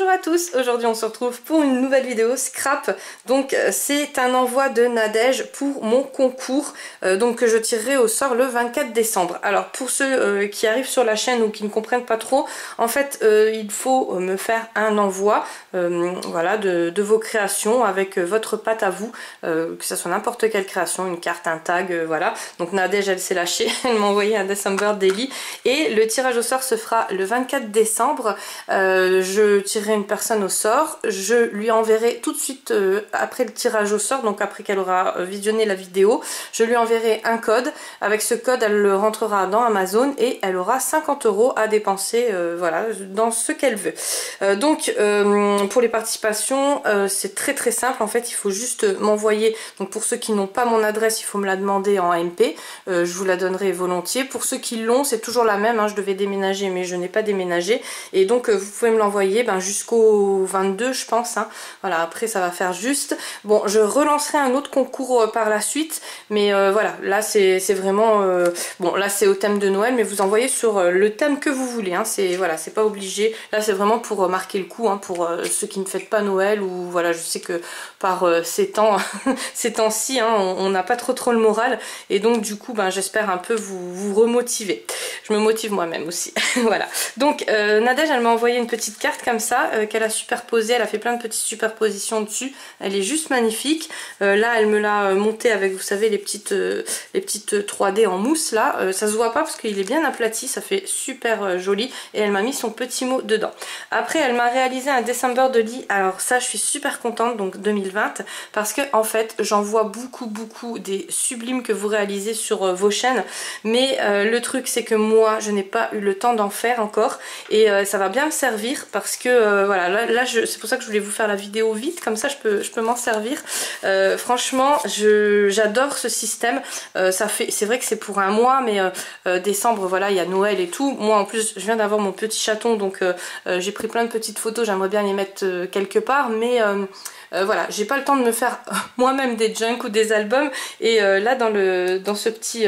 Bonjour à tous, aujourd'hui on se retrouve pour une nouvelle vidéo scrap. Donc c'est un envoi de Nadège pour mon concours donc que je tirerai au sort le 24 décembre. Alors pour ceux qui arrivent sur la chaîne ou qui ne comprennent pas trop, en fait il faut me faire un envoi voilà, de vos créations avec votre patte à vous, que ce soit n'importe quelle création, une carte, un tag, voilà. Donc Nadège elle s'est lâchée, elle m'a envoyé un December Daily et le tirage au sort se fera le 24 décembre. Je tirerai une personne au sort, je lui enverrai tout de suite après le tirage au sort, donc après qu'elle aura visionné la vidéo, je lui enverrai un code. Avec ce code elle le rentrera dans Amazon et elle aura 50 € à dépenser voilà, dans ce qu'elle veut. Donc pour les participations c'est très simple, en fait il faut juste m'envoyer, donc pour ceux qui n'ont pas mon adresse il faut me la demander en MP, je vous la donnerai volontiers. Pour ceux qui l'ont c'est toujours la même, hein, je devais déménager mais je n'ai pas déménagé et donc vous pouvez me l'envoyer jusqu'au 22 je pense, hein. Voilà, après ça va faire juste. Bon, je relancerai un autre concours par la suite, mais voilà, là c'est vraiment bon, là c'est au thème de Noël, mais vous envoyez sur le thème que vous voulez, hein. C'est voilà, c'est pas obligé, là c'est vraiment pour marquer le coup, hein, pour ceux qui ne fêtent pas Noël, ou voilà, je sais que par ces temps ces temps-ci, hein, on n'a pas trop le moral, et donc du coup j'espère un peu vous remotiver. Je me motive moi-même aussi. Voilà, donc Nadège elle m'a envoyé une petite carte comme ça qu'elle a superposée, elle a fait plein de petites superpositions dessus, elle est juste magnifique. Là elle me l'a montée avec, vous savez, les petites 3D en mousse là, ça se voit pas parce qu'il est bien aplati, ça fait super joli, et elle m'a mis son petit mot dedans. Après elle m'a réalisé un December Daily, alors ça je suis super contente, donc 2020, parce que en fait j'en vois beaucoup des sublimes que vous réalisez sur vos chaînes, mais le truc c'est que moi je n'ai pas eu le temps d'en faire encore, et ça va bien me servir parce que voilà, là c'est pour ça que je voulais vous faire la vidéo vite, comme ça je peux m'en servir. Franchement j'adore ce système, c'est vrai que c'est pour un mois, mais décembre voilà, il y a Noël et tout. Moi en plus je viens d'avoir mon petit chaton, donc j'ai pris plein de petites photos, j'aimerais bien les mettre quelque part, mais voilà, j'ai pas le temps de me faire moi-même des junk ou des albums, et là dans ce petit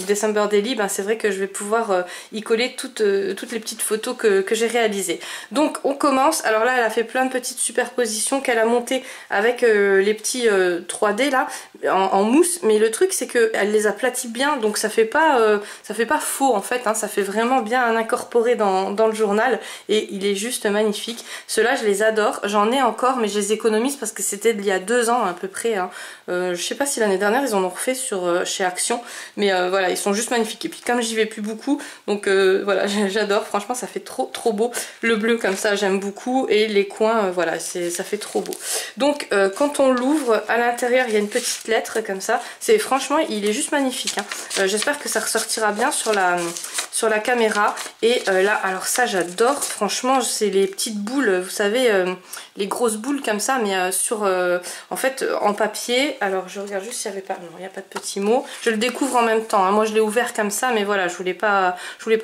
December Daily, c'est vrai que je vais pouvoir y coller toutes les petites photos que j'ai réalisées. Donc on commence. Alors là elle a fait plein de petites superpositions qu'elle a montées avec les petits 3D là en mousse, mais le truc c'est que elle les aplatit bien, donc ça fait pas faux en fait, hein, ça fait vraiment bien un incorporé dans le journal, et il est juste magnifique. Ceux-là je les adore, j'en ai encore mais je les économise parce que c'était il y a 2 ans à peu près, hein. Je sais pas si l'année dernière ils en ont refait chez Action, mais voilà, ils sont juste magnifiques. Et puis comme j'y vais plus beaucoup, donc voilà, j'adore, franchement ça fait trop beau. Le bleu comme ça j'aime beaucoup, et les coins voilà, ça fait trop beau. Donc quand on l'ouvre, à l'intérieur il y a une petite lettre comme ça, franchement il est juste magnifique, hein. J'espère que ça ressortira bien sur la caméra. Et là alors ça j'adore, franchement c'est les petites boules, vous savez, les grosses boules comme ça, mais en fait en papier. Alors je regarde juste s'il n'y avait pas, non il n'y a pas de petits mots, je le découvre en même temps, hein. Moi je l'ai ouvert comme ça, mais voilà, je voulais pas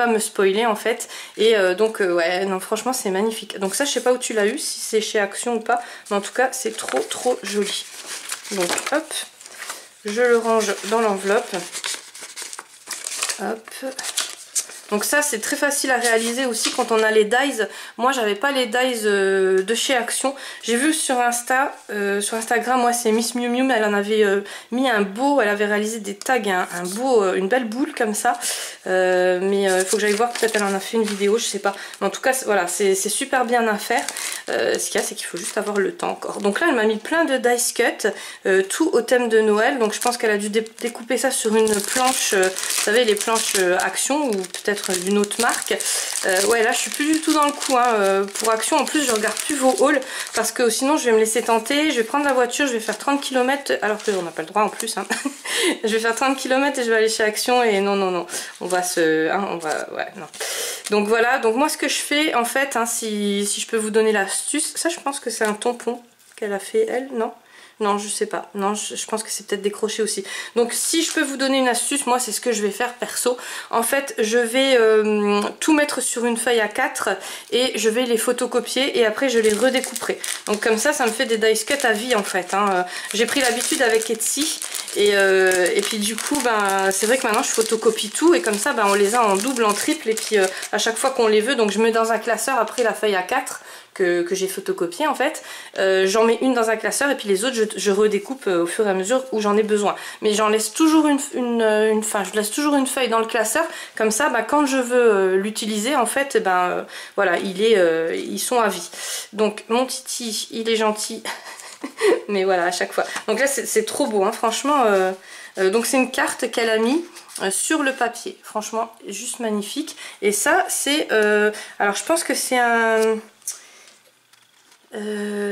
me spoiler en fait, et donc ouais, non franchement c'est magnifique. Donc ça je sais pas où tu l'as eu, si c'est chez Action ou pas, mais en tout cas c'est trop joli. Donc hop, je le range dans l'enveloppe, hop. Donc ça c'est très facile à réaliser aussi quand on a les dies. Moi j'avais pas les dies de chez Action. J'ai vu sur Instagram, moi c'est Miss Miu Miu, elle en avait mis un beau, elle avait réalisé des tags, une belle boule comme ça. Mais il faut que j'aille voir, peut-être elle en a fait une vidéo, je sais pas. Mais en tout cas voilà, c'est super bien à faire. Ce qu'il y a c'est qu'il faut juste avoir le temps encore. Donc là elle m'a mis plein de dice cut, tout au thème de Noël. Donc je pense qu'elle a dû découper ça sur une planche, vous savez les planches Action, ou peut-être d'une autre marque. Ouais là je suis plus du tout dans le coup, hein. Pour Action en plus je regarde plus vos hauls, parce que sinon je vais me laisser tenter, je vais prendre la voiture, je vais faire 30 km, alors qu'on n'a pas le droit en plus, hein. Je vais faire 30 km et je vais aller chez Action, et non on va ouais non. Donc voilà, donc moi ce que je fais en fait, hein, si je peux vous donner l'astuce, ça je pense que c'est un tampon qu'elle a fait elle, non? Non, je sais pas. Non, je pense que c'est peut-être décroché aussi. Donc si je peux vous donner une astuce, moi c'est ce que je vais faire perso. En fait, je vais tout mettre sur une feuille A4 et je vais les photocopier, et après je les redécouperai. Donc comme ça me fait des dice cut à vie en fait, hein. J'ai pris l'habitude avec Etsy, et puis du coup c'est vrai que maintenant je photocopie tout, et comme ça on les a en double, en triple, et puis à chaque fois qu'on les veut, donc je mets dans un classeur après la feuille A4 que j'ai photocopiées en fait. J'en mets une dans un classeur et puis les autres je redécoupe au fur et à mesure où j'en ai besoin. Mais j'en laisse toujours je laisse toujours une feuille dans le classeur, comme ça quand je veux l'utiliser en fait, voilà, ils sont à vie. Donc mon Titi, il est gentil, mais voilà, à chaque fois. Donc là c'est trop beau, hein, franchement. Donc c'est une carte qu'elle a mis sur le papier, franchement juste magnifique. Et ça c'est alors je pense que c'est un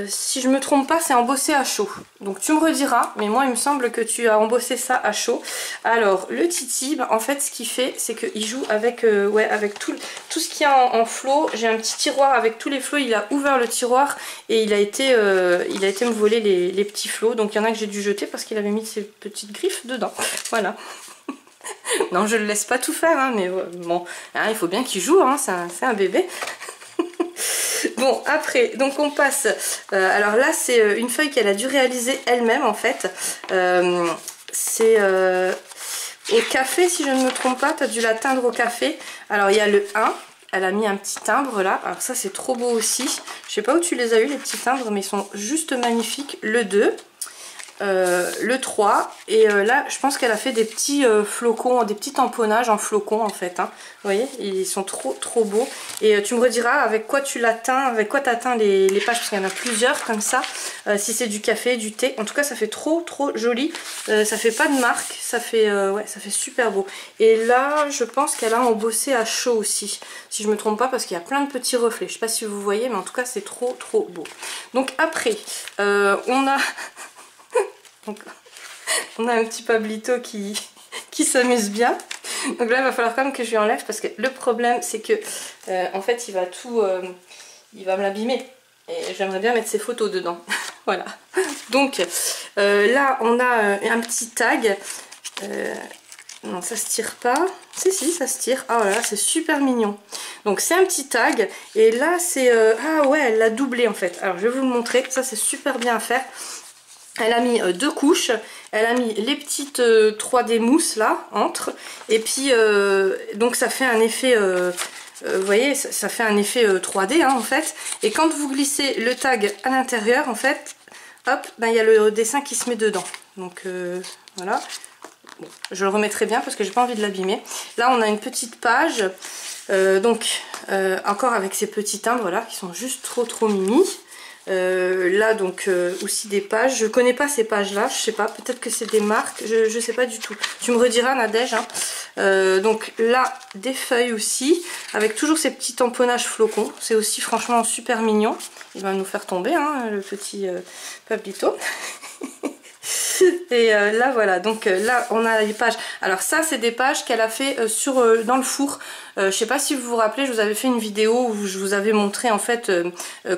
si je me trompe pas, c'est embossé à chaud. Donc tu me rediras, mais moi il me semble que tu as embossé ça à chaud. Alors le Titi, en fait ce qu'il fait, c'est qu'il joue avec, avec tout ce qu'il y a en flot. J'ai un petit tiroir avec tous les flots, il a ouvert le tiroir et il a été me voler les petits flots. Donc il y en a que j'ai dû jeter parce qu'il avait mis ses petites griffes dedans. Voilà. Non, je le laisse pas tout faire, hein, mais bon, hein, il faut bien qu'il joue, hein, c'est un bébé. Bon, après, donc on passe, alors là c'est une feuille qu'elle a dû réaliser elle-même en fait, c'est au café si je ne me trompe pas, tu as dû la teindre au café. Alors il y a le 1, elle a mis un petit timbre là, alors ça c'est trop beau aussi, je sais pas où tu les as eu les petits timbres mais ils sont juste magnifiques. Le 2, le 3 et là je pense qu'elle a fait des petits flocons, des petits tamponnages en flocons en fait, hein. Vous voyez, ils sont trop beaux. Et tu me rediras avec quoi tu l'as teint, avec quoi tu as teint les pages, parce qu'il y en a plusieurs comme ça, si c'est du café, du thé. En tout cas ça fait trop joli, ça fait pas de marque, ça fait ça fait super beau. Et là je pense qu'elle a embossé à chaud aussi, si je me trompe pas, parce qu'il y a plein de petits reflets, je sais pas si vous voyez, mais en tout cas c'est trop beau. Donc après on a donc, on a un petit Pablito qui s'amuse bien. Donc là il va falloir quand même que je lui enlève, parce que le problème c'est que en fait il va me l'abîmer et j'aimerais bien mettre ses photos dedans. Voilà. Donc là on a un petit tag, non ça se tire pas, si ça se tire. Ah voilà, c'est super mignon. Donc c'est un petit tag et là c'est ah ouais, elle l'a doublé en fait. Alors je vais vous le montrer, ça c'est super bien à faire. Elle a mis deux couches, elle a mis les petites 3D mousse là, entre, et puis donc ça fait un effet, vous voyez, ça fait un effet 3D hein, en fait, et quand vous glissez le tag à l'intérieur en fait, hop, il y a le dessin qui se met dedans, donc voilà, bon, je le remettrai bien parce que j'ai pas envie de l'abîmer. Là on a une petite page, donc encore avec ces petits timbres là, qui sont juste trop mimi. Là donc aussi des pages, je connais pas ces pages là, je sais pas, peut-être que c'est des marques, je sais pas du tout, tu me rediras Nadège, hein. Donc là des feuilles aussi avec toujours ces petits tamponnages flocons, c'est aussi franchement super mignon. Il va nous faire tomber hein, le petit Pablito. Et là voilà, donc là on a les pages. Alors ça c'est des pages qu'elle a fait dans le four. Je sais pas si vous vous rappelez, je vous avais fait une vidéo où je vous avais montré en fait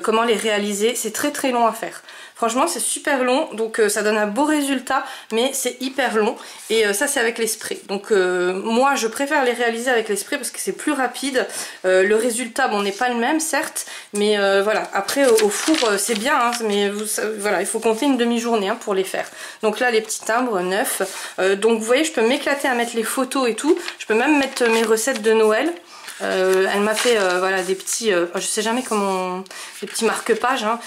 comment les réaliser. C'est très long à faire. Franchement c'est super long, donc ça donne un beau résultat, mais c'est hyper long. Et ça c'est avec les sprays. Donc moi je préfère les réaliser avec les sprays parce que c'est plus rapide. Le résultat bon n'est pas le même certes, mais voilà. Après au four c'est bien, hein, mais voilà, il faut compter une demi-journée hein, pour les faire. Donc là les petits timbres neufs. Donc vous voyez je peux m'éclater à mettre les photos et tout. Je peux même mettre mes recettes de Noël. Elle m'a fait voilà des petits, je sais jamais comment, des petits marque-pages. Hein.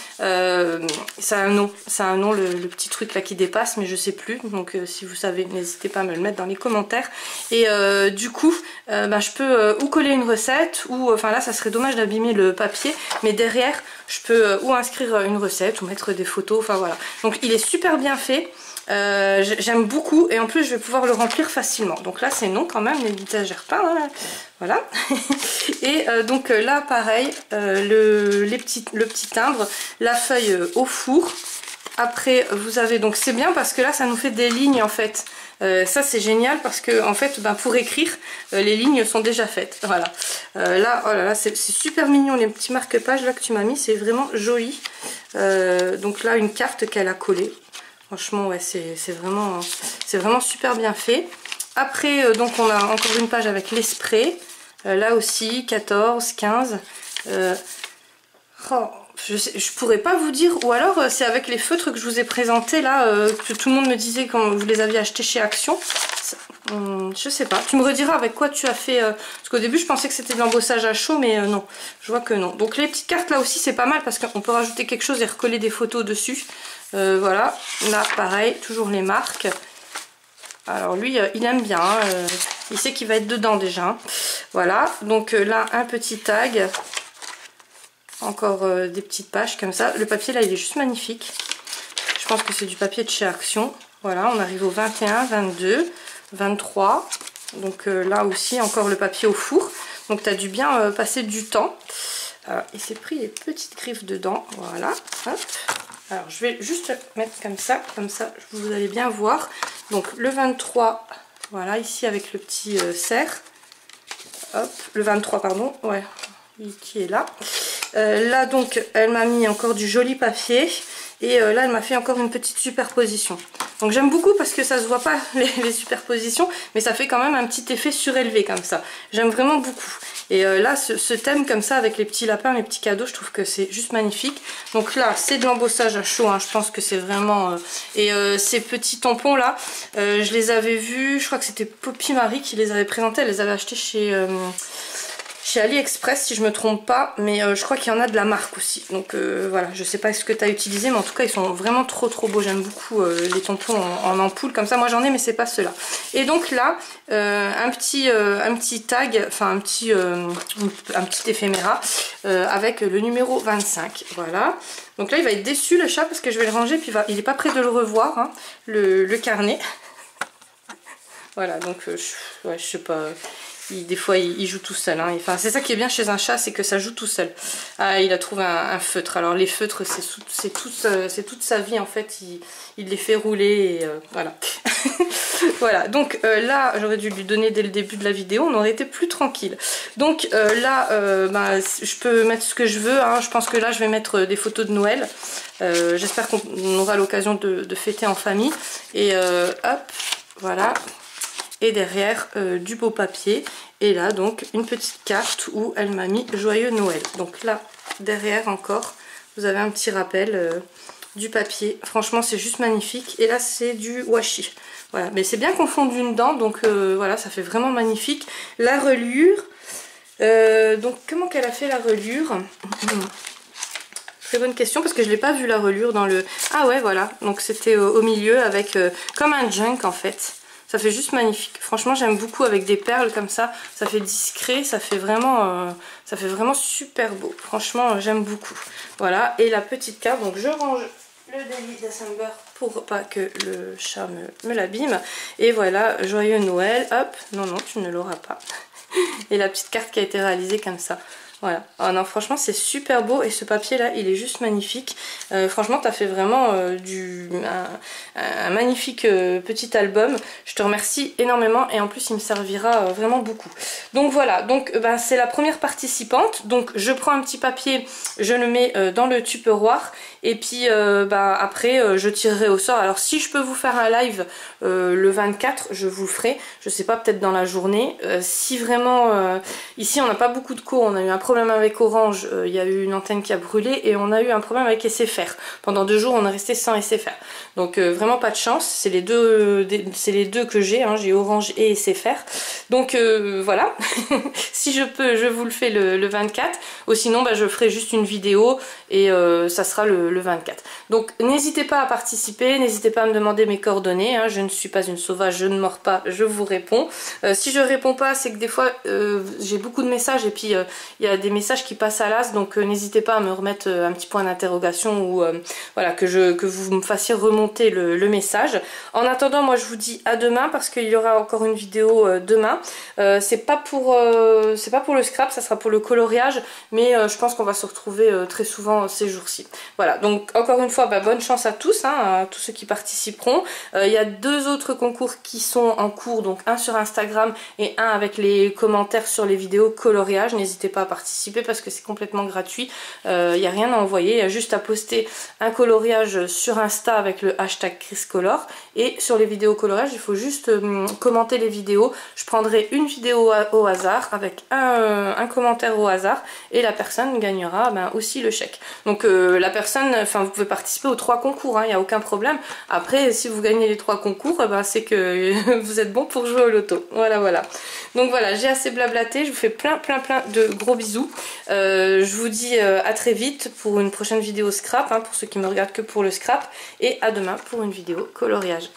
Ça a un nom, le petit truc là qui dépasse, mais je sais plus. Donc si vous savez, n'hésitez pas à me le mettre dans les commentaires. Et du coup, je peux ou coller une recette, ou enfin là ça serait dommage d'abîmer le papier, mais derrière je peux ou inscrire une recette ou mettre des photos. Enfin voilà. Donc il est super bien fait. J'aime beaucoup et en plus je vais pouvoir le remplir facilement. Donc là c'est non quand même, n'exagère pas hein. Voilà. Et donc là pareil, le petit timbre, la feuille au four. Après vous avez, donc c'est bien parce que là ça nous fait des lignes en fait. Ça c'est génial parce que en fait pour écrire les lignes sont déjà faites. Voilà. Là oh là là c'est super mignon les petits marque-pages là que tu m'as mis, c'est vraiment joli. Donc là une carte qu'elle a collée. Franchement ouais c'est vraiment super bien fait. Après donc on a encore une page avec les sprays. Là aussi 14, 15. Je pourrais pas vous dire, ou alors c'est avec les feutres que je vous ai présentés là, que tout le monde me disait quand vous les aviez achetés chez Action. Je sais pas, tu me rediras avec quoi tu as fait, parce qu'au début je pensais que c'était de l'embossage à chaud, mais non, je vois que non. Donc les petites cartes là aussi c'est pas mal parce qu'on peut rajouter quelque chose et recoller des photos dessus. Voilà, là pareil, toujours les marques. Alors lui il aime bien, il sait qu'il va être dedans déjà. Hein. Voilà, donc là un petit tag, encore des petites pages comme ça. Le papier là il est juste magnifique, je pense que c'est du papier de chez Action. Voilà, on arrive au 21, 22... 23, donc là aussi encore le papier au four, donc tu as dû bien passer du temps. Il s'est pris les petites griffes dedans, voilà. Hop. Alors je vais juste mettre comme ça vous allez bien voir. Donc le 23, voilà, ici avec le petit cerf, hop, le 23 pardon, ouais, qui est là. Là donc elle m'a mis encore du joli papier. Et là elle m'a fait encore une petite superposition. Donc j'aime beaucoup parce que ça se voit pas les superpositions, mais ça fait quand même un petit effet surélevé comme ça. J'aime vraiment beaucoup. Et là ce thème comme ça avec les petits lapins, les petits cadeaux, je trouve que c'est juste magnifique. Donc là c'est de l'embossage à chaud, hein. Je pense que c'est vraiment... Et ces petits tampons là, je les avais vus, je crois que c'était Poppy Marie qui les avait présentés, elle les avait achetés chez AliExpress si je me trompe pas, mais je crois qu'il y en a de la marque aussi. Donc voilà, je sais pas ce que tu as utilisé, mais en tout cas ils sont vraiment trop beaux. J'aime beaucoup les tampons en ampoule comme ça. Moi j'en ai, mais c'est pas ceux-là. Et donc là un petit tag, enfin un petit éphéméra avec le numéro 25. Voilà. Donc là il va être déçu le chat parce que je vais le ranger, puis il est pas prêt de le revoir, hein, le carnet. Voilà, donc ouais, je sais pas. Des fois il joue tout seul, hein. Enfin, c'est ça qui est bien chez un chat, c'est que ça joue tout seul. Ah, il a trouvé un feutre. Alors les feutres c'est toute sa vie en fait, il les fait rouler et voilà. Voilà, donc là j'aurais dû lui donner dès le début de la vidéo, on aurait été plus tranquille. Donc là bah, je peux mettre ce que je veux, hein. Je pense que là je vais mettre des photos de Noël. J'espère qu'on aura l'occasion de fêter en famille. Et hop, voilà. Et derrière du beau papier, et là donc une petite carte où elle m'a mis joyeux Noël. Donc là derrière encore vous avez un petit rappel du papier. Franchement c'est juste magnifique. Et là c'est du washi, voilà, mais c'est bien confondu dedans, donc voilà, ça fait vraiment magnifique. La reliure, donc comment qu'elle a fait la reliure? Très bonne question parce que je l'ai pas vu la reliure dans le... Ah ouais, voilà, donc c'était au milieu avec comme un junk en fait. Ça fait juste magnifique. Franchement, j'aime beaucoup avec des perles comme ça. Ça fait discret, ça fait vraiment super beau. Franchement, j'aime beaucoup. Voilà, et la petite carte. Donc, je range le Daily December pour pas que le chat me l'abîme. Et voilà, joyeux Noël. Hop, non, tu ne l'auras pas. Et la petite carte qui a été réalisée comme ça. Voilà, oh non, franchement c'est super beau et ce papier là il est juste magnifique. Franchement t'as fait vraiment un magnifique petit album. Je te remercie énormément et en plus il me servira vraiment beaucoup. Donc voilà, donc c'est la première participante. Donc je prends un petit papier, je le mets dans le tupperware et puis après je tirerai au sort. Alors si je peux vous faire un live le 24, je vous le ferai. Je sais pas, peut-être dans la journée. Si vraiment ici on n'a pas beaucoup de cours, on a eu un problème avec Orange, il y a eu une antenne qui a brûlé et on a eu un problème avec SFR. Pendant 2 jours on est resté sans SFR. Donc vraiment pas de chance, c'est les deux que j'ai, hein, j'ai Orange et SFR. Donc voilà, si je peux je vous le fais le 24, ou sinon je ferai juste une vidéo et ça sera le 24. Donc n'hésitez pas à participer, n'hésitez pas à me demander mes coordonnées, hein, je ne suis pas une sauvage, je ne mords pas, je vous réponds. Si je réponds pas, c'est que des fois j'ai beaucoup de messages et puis il y a des messages qui passent à l'as, donc n'hésitez pas à me remettre un petit point d'interrogation ou voilà, que vous me fassiez remonter le message. En attendant, moi je vous dis à demain parce qu'il y aura encore une vidéo demain. C'est pas pour le scrap, ça sera pour le coloriage, mais je pense qu'on va se retrouver très souvent ces jours-ci. Voilà, donc encore une fois bonne chance à tous, hein, à tous ceux qui participeront. Il y a 2 autres concours qui sont en cours, donc un sur Instagram et un avec les commentaires sur les vidéos coloriage. N'hésitez pas à participer parce que c'est complètement gratuit. Il n'y a rien à envoyer, il y a juste à poster un coloriage sur Insta avec le hashtag ChrisColor, et sur les vidéos coloriage il faut juste commenter les vidéos. Je prendrai une vidéo au hasard avec un commentaire au hasard et la personne gagnera aussi le chèque. Donc la personne personnes, enfin vous pouvez participer aux 3 concours, il n'y a aucun problème. Après, si vous gagnez les 3 concours, c'est que vous êtes bon pour jouer au loto. Voilà. Donc voilà, j'ai assez blablaté, je vous fais plein de gros bisous. Je vous dis à très vite pour une prochaine vidéo scrap, pour ceux qui me regardent que pour le scrap, et à demain pour une vidéo coloriage.